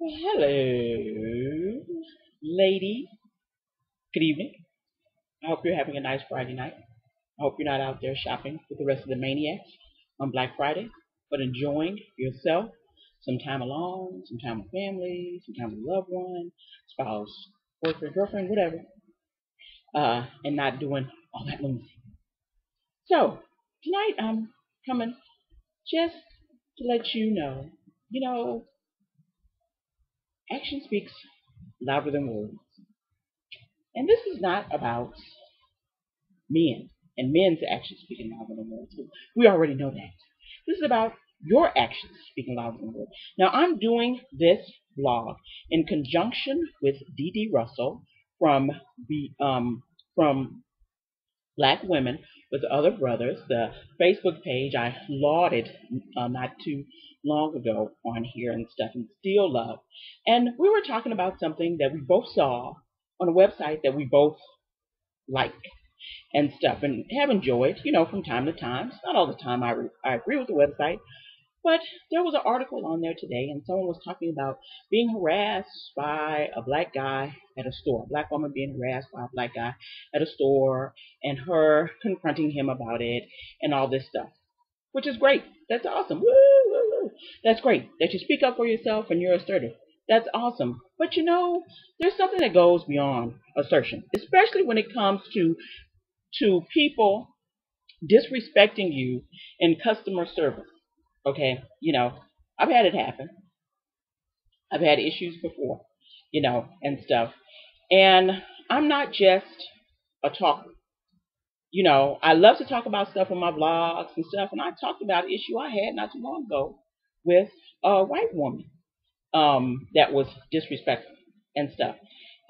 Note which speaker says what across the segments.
Speaker 1: Hello, lady. Good evening. I hope you're having a nice Friday night. I hope you're not out there shopping with the rest of the maniacs on Black Friday, but enjoying yourself, some time alone, some time with family, some time with a loved one, spouse, boyfriend, girlfriend, whatever, and not doing all that lunacy. So, tonight I'm coming just to let you know, action speaks louder than words. And this is not about men and men's actions speaking louder than words. We already know that. This is about your actions speaking louder than words. Now, I'm doing this vlog in conjunction with Dee Dee Russell from the from Black Women with Other Brothers, the Facebook page I lauded not too long ago on here and stuff, and still love. And we were talking about something that we both saw on a website that we both like and stuff and have enjoyed, from time to time. It's not all the time I agree with the website, but there was an article on there today and someone was talking about being harassed by a black guy at a store, a black woman being harassed by a black guy at a store and her confronting him about it and all this stuff, which is great. That's awesome. Woo, woo, woo. That's great that you speak up for yourself and you're assertive. That's awesome. But there's something that goes beyond assertion, especially when it comes to people disrespecting you in customer service. Okay, I've had it happen. I've had issues before, and stuff. And I'm not just a talker. I love to talk about stuff on my vlogs and stuff. And I talked about an issue I had not too long ago with a white woman that was disrespectful and stuff.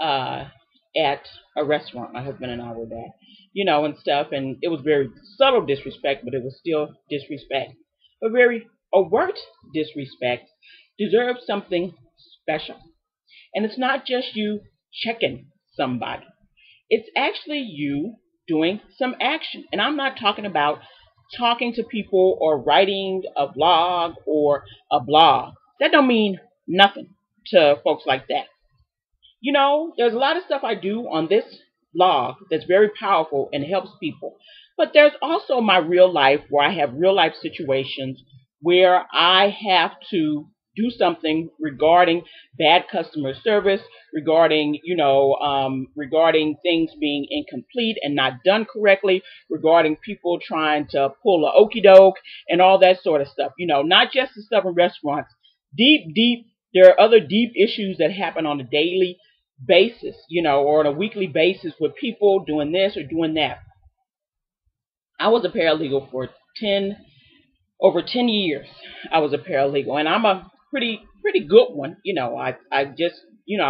Speaker 1: At a restaurant. My husband and I were there, and stuff. And it was very subtle disrespect, but it was still disrespect. But very overt disrespect deserves something special. And it's not just you checking somebody. It's actually you doing some action. And I'm not talking about talking to people or writing a blog or a blog. That don't mean nothing to folks like that. There's a lot of stuff I do on this blog that's very powerful and helps people. But there's also my real life where I have real life situations where I have to do something regarding bad customer service, regarding things being incomplete and not done correctly, regarding people trying to pull a okey doke and all that sort of stuff. Not just the stuff in restaurants. Deep, there are other deep issues that happen on a daily basis, or on a weekly basis with people doing this or doing that. I was a paralegal for over 10 years. I was a paralegal, and I'm a pretty good one. I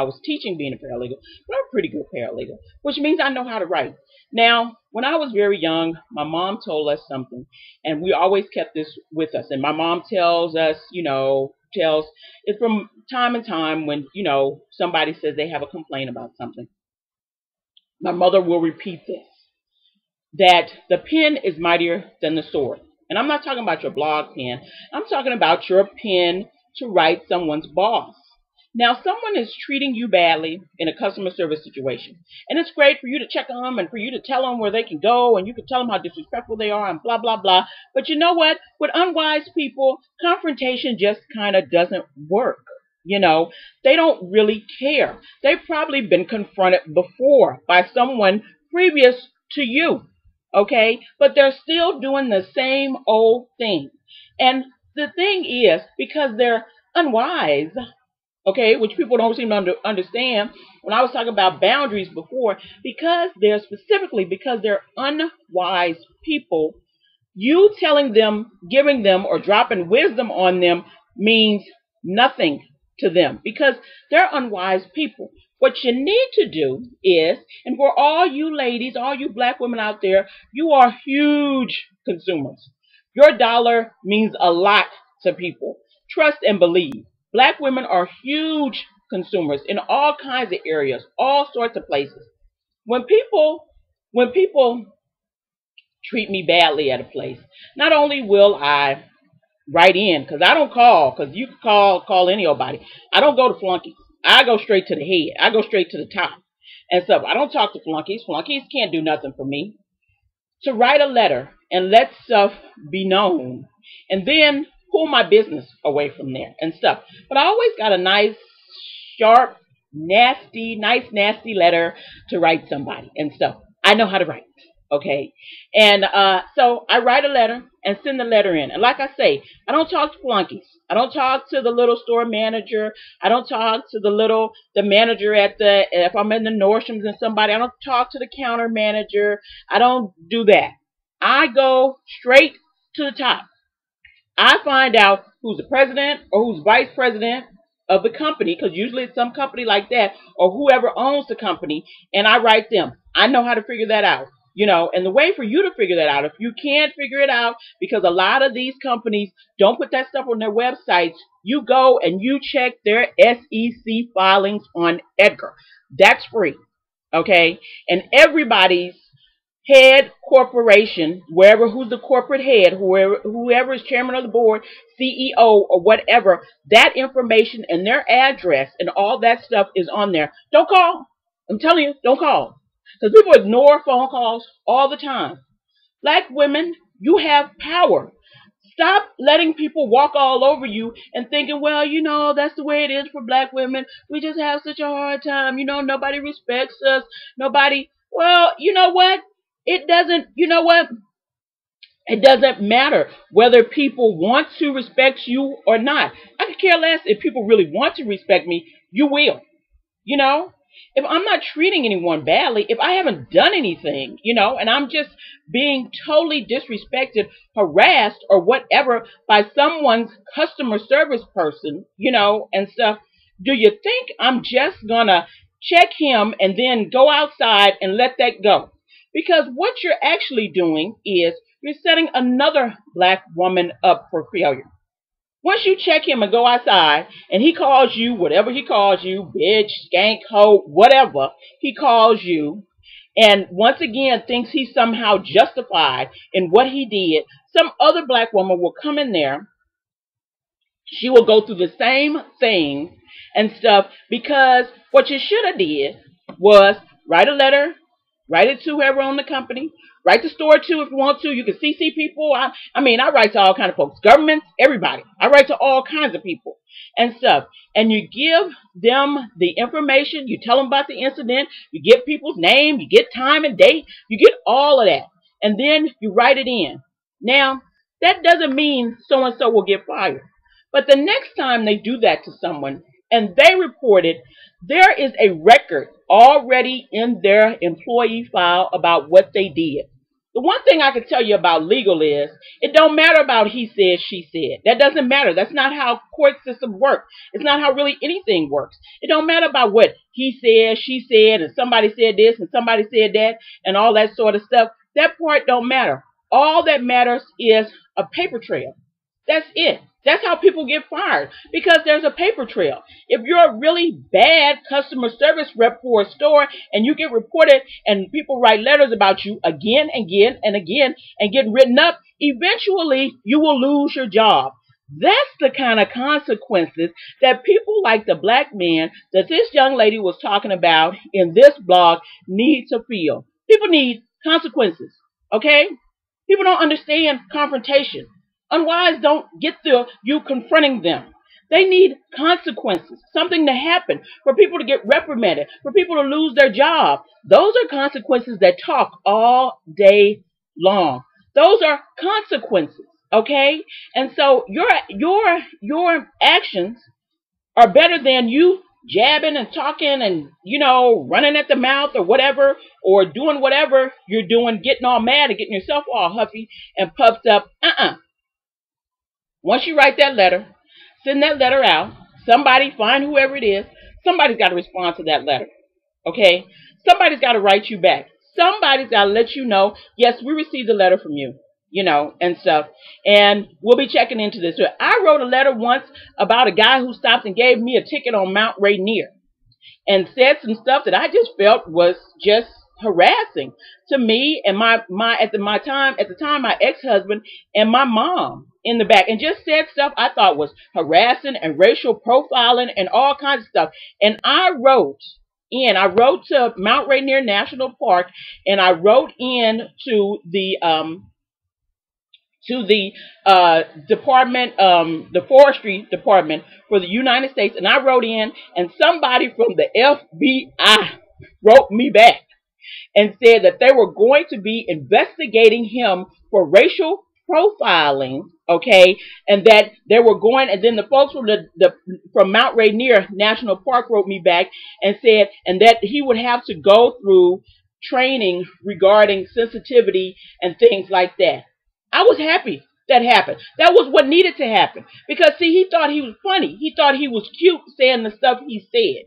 Speaker 1: was teaching being a paralegal, but I'm a pretty good paralegal, which means I know how to write. Now, when I was very young, my mom told us something, and we always kept this with us. And my mom tells us, tells it from time and time when, somebody says they have a complaint about something. My mother will repeat this, that the pen is mightier than the sword. And I'm not talking about your blog pen. I'm talking about your pen to write someone's boss. Now, someone is treating you badly in a customer service situation. And it's great for you to check on them and for you to tell them where they can go. And you can tell them how disrespectful they are and blah, blah, blah. But you know what? With unwise people, confrontation just kind of doesn't work. They don't really care. They've probably been confronted before by someone previous to you. Okay? But they're still doing the same old thing. And the thing is, because they're unwise, okay, which people don't seem to understand. When I was talking about boundaries before, because they're unwise people, you telling them, giving them, or dropping wisdom on them means nothing to them because they're unwise people. What you need to do is, and for all you ladies, all you black women out there, you are huge consumers. Your dollar means a lot to people. Trust and believe. Black women are huge consumers in all kinds of areas, all sorts of places. When people treat me badly at a place, not only will I right in, because I don't call, because you can call anybody. I don't go to flunkies. I go straight to the head. I go straight to the top and stuff. I don't talk to flunkies. Flunkies can't do nothing for me. To write a letter and let stuff be known, and then pull my business away from there and stuff. But I always got a nice, sharp, nasty letter to write somebody and stuff. I know how to write. Okay. And so I write a letter and send the letter in. And like I say, I don't talk to flunkies. I don't talk to the little store manager. I don't talk to the manager at if I'm in the Nordstroms and somebody, I don't talk to the counter manager. I don't do that. I go straight to the top. I find out who's the president or who's vice president of the company, because usually it's some company like that, or whoever owns the company, and I write them. I know how to figure that out. And the way for you to figure that out, if you can't figure it out, because a lot of these companies don't put that stuff on their websites, you go and you check their SEC filings on Edgar. That's free. Okay? And everybody's head corporation, who's the corporate head, whoever is chairman of the board, CEO, or whatever, that information and their address and all that stuff is on there. Don't call. I'm telling you, don't call. Because people ignore phone calls all the time. Black women, you have power. Stop letting people walk all over you and thinking, well, that's the way it is for black women. We just have such a hard time. Nobody respects us. Nobody. Well, you know what? It doesn't, It doesn't matter whether people want to respect you or not. I could care less if people really want to respect me. You will. If I'm not treating anyone badly, if I haven't done anything, and I'm just being totally disrespected, harassed, or whatever by someone's customer service person, and stuff, do you think I'm just gonna check him and then go outside and let that go? Because what you're actually doing is you're setting another black woman up for failure. Once you check him and go outside and he calls you whatever he calls you, bitch, skank, hoe, whatever he calls you, and once again thinks he's somehow justified in what he did, some other black woman will come in there. She will go through the same thing and stuff, because what you should have did was write a letter, write it to whoever owned the company. Write the store too if you want to. You can CC people. I write to all kinds of folks. Governments, everybody. I write to all kinds of people and stuff. And you give them the information. You tell them about the incident. You get people's name. You get time and date. You get all of that. And then you write it in. Now, that doesn't mean so-and-so will get fired. But the next time they do that to someone and they report it, there is a record already in their employee file about what they did. The one thing I can tell you about legal is it don't matter about he said, she said. That doesn't matter. That's not how court systems work. It's not how really anything works. It don't matter about what he said, she said, and somebody said this and somebody said that and all that sort of stuff. That part don't matter. All that matters is a paper trail. That's it. That's how people get fired, because there's a paper trail. If you're a really bad customer service rep for a store and you get reported and people write letters about you again and again and again and get written up, eventually you will lose your job. That's the kind of consequences that people like the black man that this young lady was talking about in this blog need to feel. People need consequences, okay? People don't understand confrontation. Unwise don't get you confronting them. They need consequences, something to happen, for people to get reprimanded, for people to lose their job. Those are consequences that talk all day long. Those are consequences, okay? And so your actions are better than you jabbing and talking and, running at the mouth or whatever, or doing whatever you're doing, getting all mad and getting yourself all huffy and puffed up. Once you write that letter, send that letter out. Somebody, find whoever it is. Somebody's got to respond to that letter. Okay? Somebody's got to write you back. Somebody's got to let you know, yes, we received a letter from you, and stuff. And we'll be checking into this. So I wrote a letter once about a guy who stopped and gave me a ticket on Mount Rainier and said some stuff that I just felt was just harassing to me and my at the time my ex-husband and my mom in the back, and just said stuff I thought was harassing and racial profiling and all kinds of stuff. And I wrote to Mount Rainier National Park, and I wrote in to the department, the forestry department for the United States, and I wrote in, and somebody from the FBI wrote me back and said that they were going to be investigating him for racial profiling, okay, and that they were going, and then the folks from from Mount Rainier National Park wrote me back and said, and that he would have to go through training regarding sensitivity and things like that. I was happy that happened. That was what needed to happen. Because, see, he thought he was funny. He thought he was cute saying the stuff he said,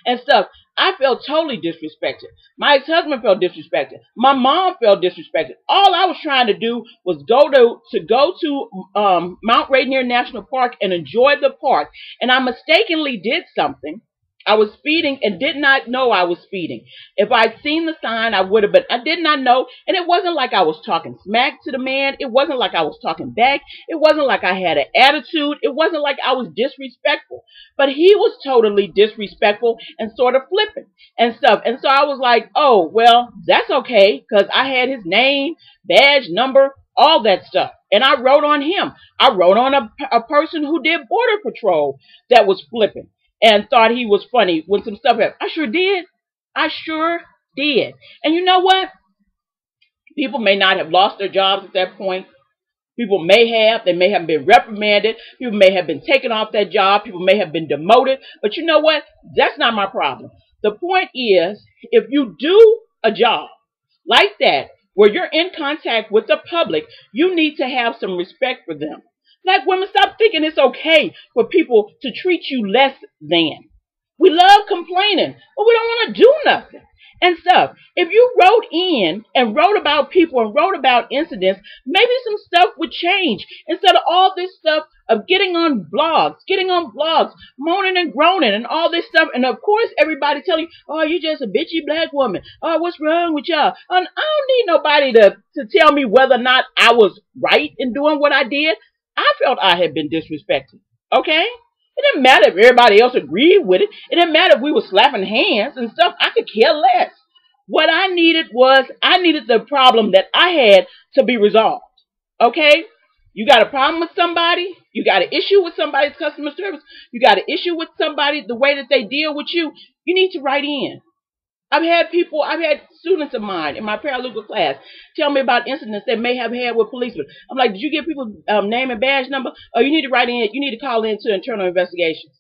Speaker 1: and stuff. I felt totally disrespected. My ex-husband felt disrespected. My mom felt disrespected. All I was trying to do was go to Mount Rainier National Park and enjoy the park. And I mistakenly did something. I was speeding and did not know I was speeding. If I'd seen the sign, I would have, but I did not know. And it wasn't like I was talking smack to the man. It wasn't like I was talking back. It wasn't like I had an attitude. It wasn't like I was disrespectful. But he was totally disrespectful and sort of flippant and stuff. And so I was like, oh, well, that's okay, because I had his name, badge, number, all that stuff. And I wrote on him. I wrote on a person who did border patrol that was flippant and thought he was funny when some stuff happened. I sure did. I sure did. And you know what? People may not have lost their jobs at that point. People may have. They may have been reprimanded. People may have been taken off that job. People may have been demoted. But you know what? That's not my problem. The point is, if you do a job like that, where you're in contact with the public, you need to have some respect for them. Black women, stop thinking it's okay for people to treat you less than. We love complaining, but we don't want to do nothing and stuff. If you wrote in and wrote about people and wrote about incidents, maybe some stuff would change instead of all this stuff of getting on blogs, moaning and groaning and all this stuff. And of course, everybody telling you, oh, you're just a bitchy black woman. Oh, what's wrong with y'all? And I don't need nobody to tell me whether or not I was right in doing what I did. I felt I had been disrespected, okay? It didn't matter if everybody else agreed with it. It didn't matter if we were slapping hands and stuff. I could care less. What I needed the problem that I had to be resolved, okay? You got a problem with somebody. You got an issue with somebody's customer service. You got an issue with somebody, the way that they deal with you. You need to write in. I've had students of mine in my paralegal class tell me about incidents they may have had with policemen. I'm like, did you get people's name and badge number? Oh, you need to write in. You need to call in to internal investigations.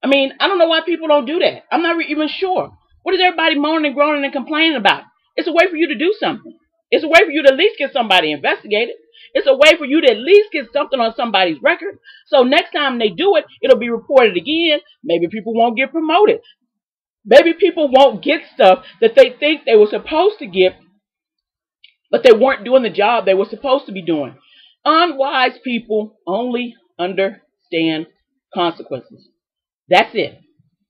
Speaker 1: I mean, I don't know why people don't do that. I'm not even sure. What is everybody moaning and groaning and complaining about? It's a way for you to do something. It's a way for you to at least get somebody investigated. It's a way for you to at least get something on somebody's record. So next time they do it, it'll be reported again. Maybe people won't get promoted. Maybe people won't get stuff that they think they were supposed to get, but they weren't doing the job they were supposed to be doing. Unwise people only understand consequences. That's it.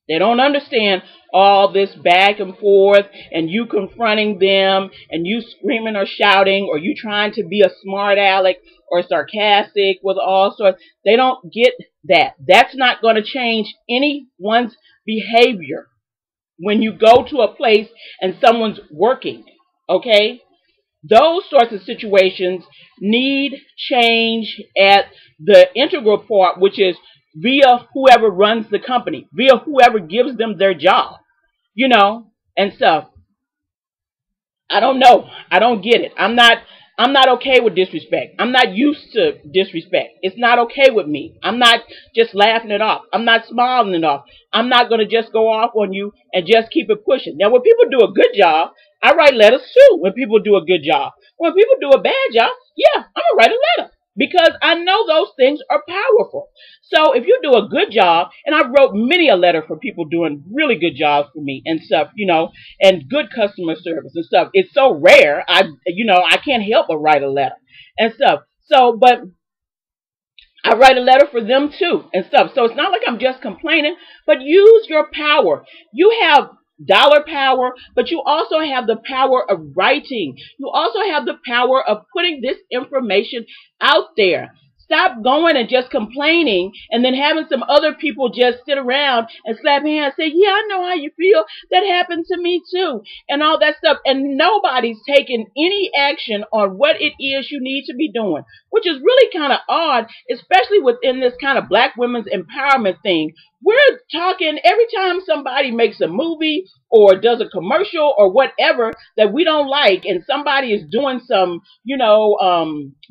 Speaker 1: They don't understand all this back and forth and you confronting them and you screaming or shouting or you trying to be a smart aleck or sarcastic with all sorts. They don't get that. That's not going to change anyone's behavior. When you go to a place and someone's working, okay? Those sorts of situations need change at the integral part, which is via whoever runs the company, via whoever gives them their job, and stuff. I don't know. I don't get it. I'm not okay with disrespect. I'm not used to disrespect. It's not okay with me. I'm not just laughing it off. I'm not smiling it off. I'm not going to just go off on you and just keep it pushing. Now, when people do a good job, I write letters too when people do a good job. When people do a bad job, yeah, I'm going to write a letter because I know those things are powerful. So if you do a good job, and I wrote many a letter for people doing really good jobs for me and stuff, and good customer service and stuff. It's so rare. I can't help but write a letter and stuff. So, but I write a letter for them too and stuff. So it's not like I'm just complaining, but use your power. You have dollar power, but you also have the power of writing. You also have the power of putting this information out there. Stop going and just complaining and then having some other people just sit around and slap hands and say, yeah, I know how you feel. That happened to me too. And all that stuff. And nobody's taking any action on what it is you need to be doing, which is really kind of odd, especially within this kind of black women's empowerment thing. We're talking every time somebody makes a movie or does a commercial or whatever that we don't like, and somebody is doing some,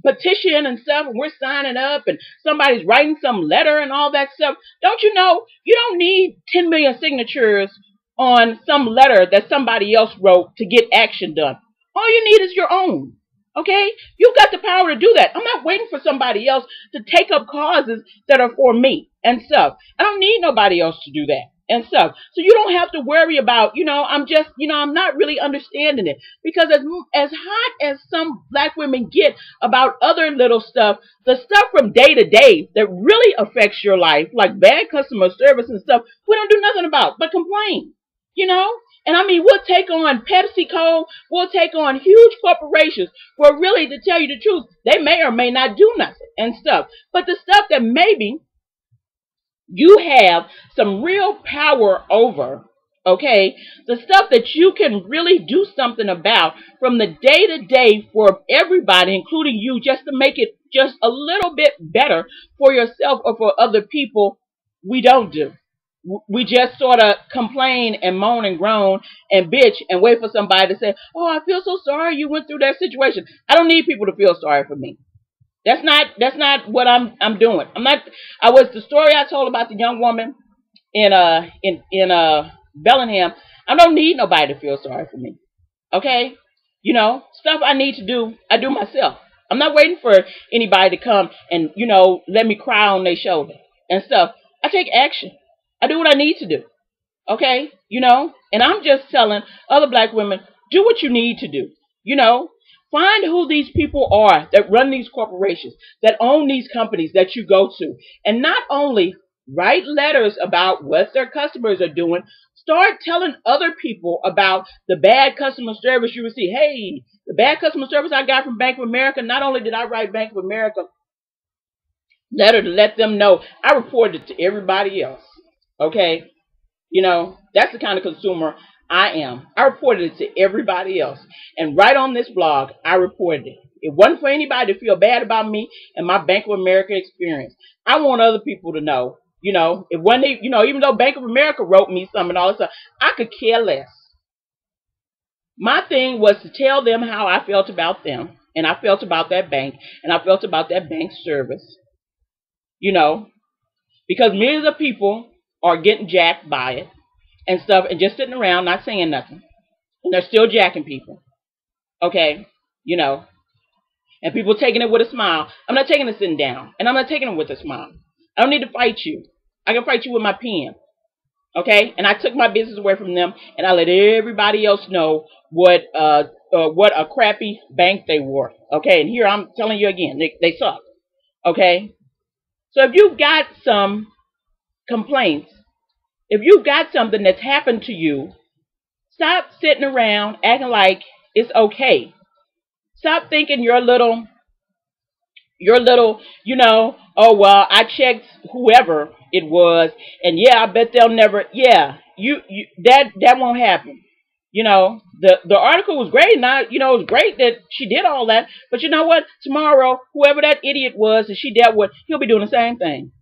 Speaker 1: petition and stuff, and we're signing up, and somebody's writing some letter and all that stuff. Don't you know you don't need 10 million signatures on some letter that somebody else wrote to get action done? All you need is your own. Okay? You've got the power to do that. I'm not waiting for somebody else to take up causes that are for me and stuff. I don't need nobody else to do that and stuff. So you don't have to worry about, I'm not really understanding it. Because as hot as some black women get about other little stuff, the stuff from day to day that really affects your life, like bad customer service and stuff, we don't do nothing about but complain. And I mean, we'll take on PepsiCo, we'll take on huge corporations where really, to tell you the truth, they may or may not do nothing and stuff. But the stuff that maybe you have some real power over, okay, the stuff that you can really do something about from the day to day for everybody, including you, just to make it just a little bit better for yourself or for other people, we don't do. We just sort of complain and moan and groan and bitch and wait for somebody to say, oh, I feel so sorry you went through that situation. I don't need people to feel sorry for me. That's not what I'm doing. I was the story I told about the young woman in Bellingham. I don't need nobody to feel sorry for me. Okay? Stuff I need to do, I do myself. I'm not waiting for anybody to come and, let me cry on their shoulder and stuff. I take action. I do what I need to do. Okay? And I'm just telling other black women, do what you need to do. Find who these people are that run these corporations, that own these companies that you go to. And not only write letters about what their customers are doing, start telling other people about the bad customer service you receive. Hey, the bad customer service I got from Bank of America, not only did I write Bank of America letter to let them know, I reported it to everybody else. Okay? That's the kind of consumer I am. I reported it to everybody else. And right on this blog, I reported it. It wasn't for anybody to feel bad about me and my Bank of America experience. I want other people to know, it wasn't, even though Bank of America wrote me something and all this stuff, I could care less. My thing was to tell them how I felt about them, and I felt about that bank, and I felt about that bank service. Because millions of people are getting jacked by it and stuff, and just sitting around not saying nothing, and they're still jacking people. Okay? And people taking it with a smile. I'm not taking it sitting down, and I'm not taking it with a smile. I don't need to fight you. I can fight you with my pen. Okay? And I took my business away from them, and I let everybody else know what a crappy bank they were. Okay? And here I'm telling you again, they suck. Okay? So if you've got some complaints, if you've got something that's happened to you, stop sitting around acting like it's okay. Stop thinking your little, oh, well, I checked whoever it was, and yeah, I bet they'll never, that won't happen. The article was great, and it was great that she did all that, but you know what? Tomorrow, whoever that idiot was that she dealt with, he'll be doing the same thing.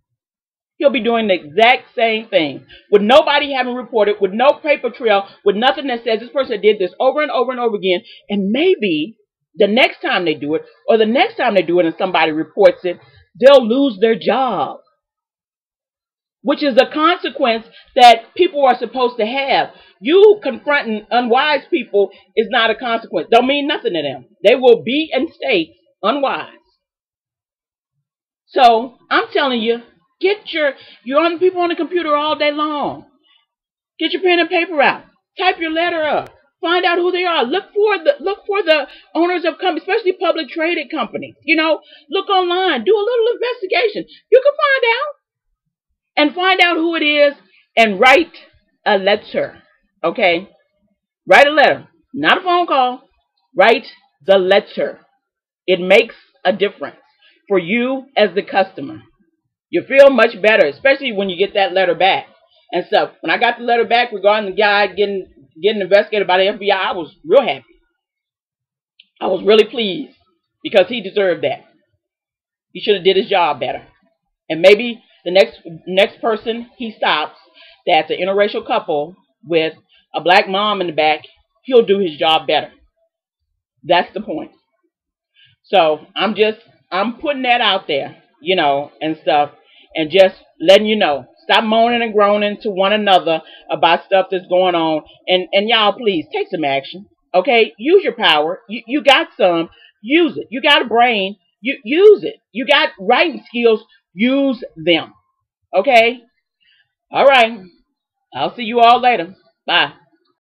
Speaker 1: He'll be doing the exact same thing with nobody having reported, with no paper trail, with nothing that says this person did this over and over and over again. And maybe the next time they do it, or the next time they do it and somebody reports it, they'll lose their job, which is a consequence that people are supposed to have. You confronting unwise people is not a consequence. Don't mean nothing to them. They will be and stay unwise. So I'm telling you, you're on people on the computer all day long. Get your pen and paper out. Type your letter up. Find out who they are. Look for the owners of companies, especially public traded companies. Look online. Do a little investigation. You can find out. And find out who it is and write a letter. Okay? Write a letter, not a phone call. Write the letter. It makes a difference for you as the customer. You feel much better, especially when you get that letter back and stuff. When I got the letter back regarding the guy getting investigated by the FBI, I was real happy. I was really pleased because he deserved that. He should have did his job better. And maybe the next person he stops that's an interracial couple with a black mom in the back, he'll do his job better. That's the point. So I'm putting that out there, and stuff, and just letting you know. Stop moaning and groaning to one another about stuff that's going on, and y'all please take some action. Okay, use your power. You got some, use it. You got a brain, you use it. You got writing skills, use them. Okay, all right. I'll see you all later. Bye.